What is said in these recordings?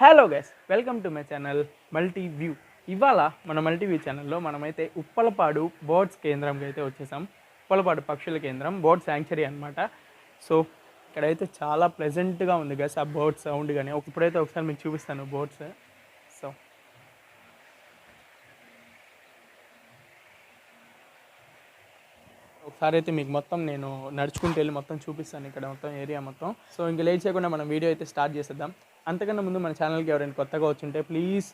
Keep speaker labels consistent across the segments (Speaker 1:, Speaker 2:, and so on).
Speaker 1: Hello guys, welcome to my channel multi view. ఇవాళ మన multi view ఛానల్లో మనమైతే ఉప్పలపాడు బర్డ్స్ కేంద్రంకి అయితే వచ్చేసాం. ఉప్పలపాడు పక్షుల కేంద్రం, బర్డ్ శాంక్చురీ అనమాట. సో ఇక్కడైతే చాలా ప్లెజెంట్గా ఉంది గైస్, ఆ బర్డ్స్ సౌండ్ కానీ. ఇప్పుడైతే ఒకసారి మీకు చూపిస్తాను బర్డ్స్. సో ఒకసారి అయితే మీకు మొత్తం నేను నడుచుకుంటూ వెళ్ళి మొత్తం చూపిస్తాను ఇక్కడ మొత్తం ఏరియా మొత్తం. సో ఇంక లేట్ చేయకుండా మనం వీడియో అయితే స్టార్ట్ చేసేద్దాం. అంతకన్నా ముందు మన ఛానల్కి ఎవరైనా కొత్తగా వచ్చుంటే ప్లీజ్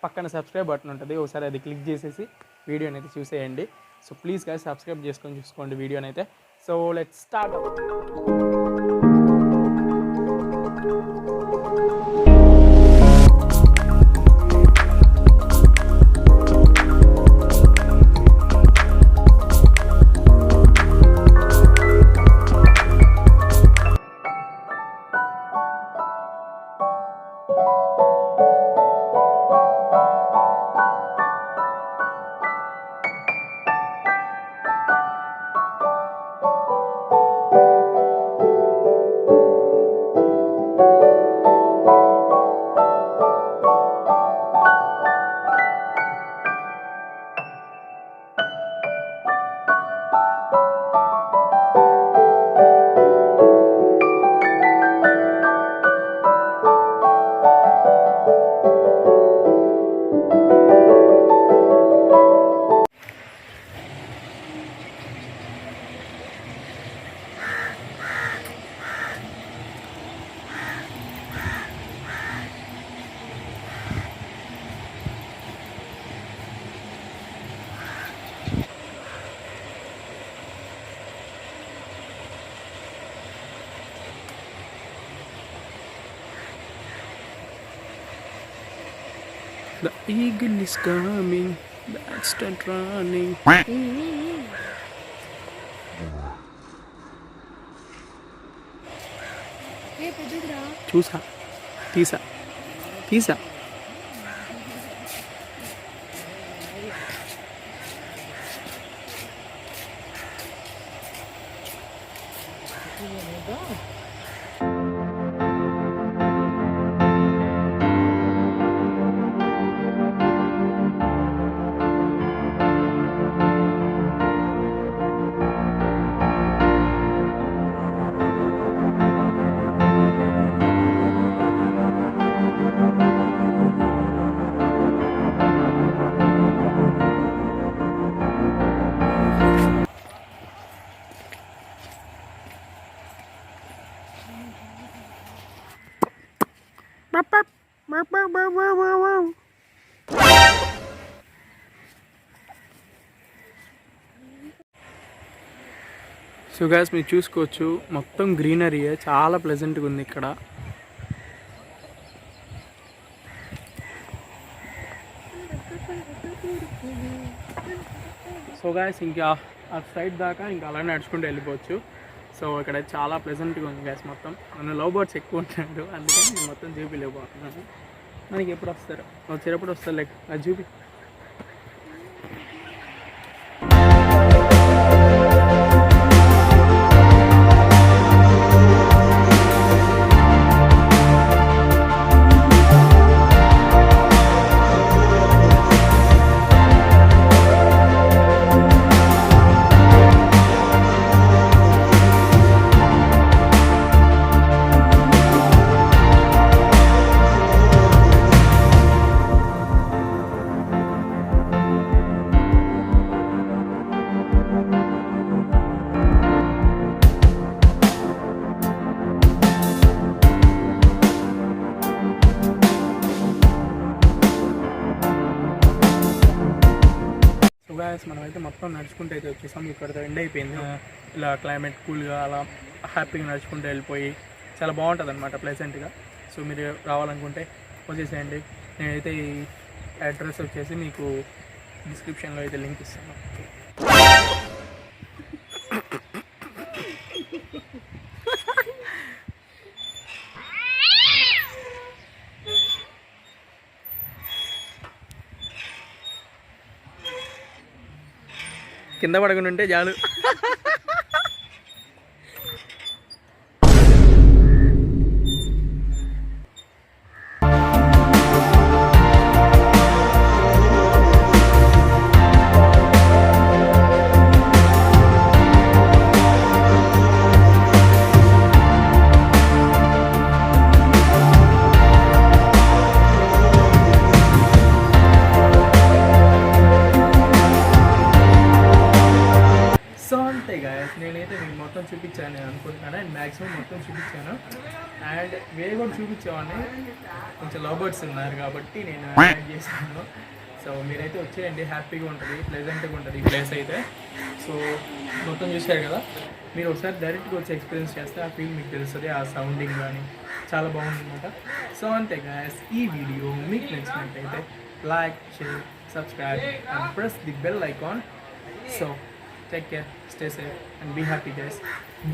Speaker 1: పక్కన సబ్స్క్రైబ్ బటన్ ఉంటుంది, ఒకసారి అది క్లిక్ చేసేసి వీడియోని అయితే చూసేయండి. సో ప్లీజ్ గాయ్స్ సబ్స్క్రైబ్ చేసుకొని చూసుకోండి వీడియోని అయితే. So let's start. The eagle is coming, bats start running. చూసా తీసా తీసా సో గాయ్స్ మీరు చూసుకోవచ్చు మొత్తం గ్రీనరీ, చాలా ప్లెజెంట్గా ఉంది ఇక్కడ. సో గాయ్స్ ఇంకా ఆ సైడ్ దాకా ఇంకా అలానే నడుచుకుంటూ వెళ్ళిపోవచ్చు. సో ఇక్కడ చాలా ప్లెజెంట్గా ఉంది గ్యాస్ మొత్తం. మన లవ్ బర్డ్స్ ఎక్కువ ఉంటున్నాడు, అందుకని నేను మొత్తం చూపిలేకపోతున్నాను. మనకి ఎప్పుడు వస్తారు, వచ్చేటప్పుడు వస్తారు, లైక్ అది చూపి. మనమైతే మొత్తం నడుచుకుంటూ అయితే వచ్చేసాం. ఇక్కడ ఎండ్ అయిపోయింది. ఇలా క్లైమేట్ కూల్గా అలా హ్యాపీగా నడుచుకుంటూ వెళ్ళిపోయి చాలా బాగుంటుంది అనమాట, ప్లెజెంట్గా. సో మీరు రావాలనుకుంటే వచ్చేసేయండి. నేనైతే ఈ అడ్రస్ వచ్చేసి మీకు డిస్క్రిప్షన్లో అయితే లింక్ ఇస్తాను. కింద పడకుండా ఉంటే చాలు. అంతే గాయస్, నేనైతే మీకు మొత్తం చూపించాను నేను అనుకుంటున్నాను, అండ్ మ్యాక్సిమం మొత్తం చూపించాను. అండ్ వేరే కూడా చూపించేవాడిని, కొంచెం లవ్ బర్డ్స్ ఉన్నారు కాబట్టి నేను యాడ్ చేశాను. సో మీరైతే వచ్చేయండి, హ్యాపీగా ఉంటుంది, ప్లెజెంట్గా ఉంటుంది ఈ ప్లేస్ అయితే. సో మొత్తం చూశారు కదా, మీరు ఒకసారి డైరెక్ట్గా వచ్చి ఎక్స్పీరియన్స్ చేస్తే ఆ ఫీల్ మీకు తెలుస్తుంది, ఆ సౌండింగ్ కానీ చాలా బాగుందన్నమాట. సో అంతే గాయస్, ఈ వీడియో మీకు నచ్చినట్టయితే like, share, subscribe and press the bell icon. So take care, stay safe and be happy guys.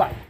Speaker 1: Bye.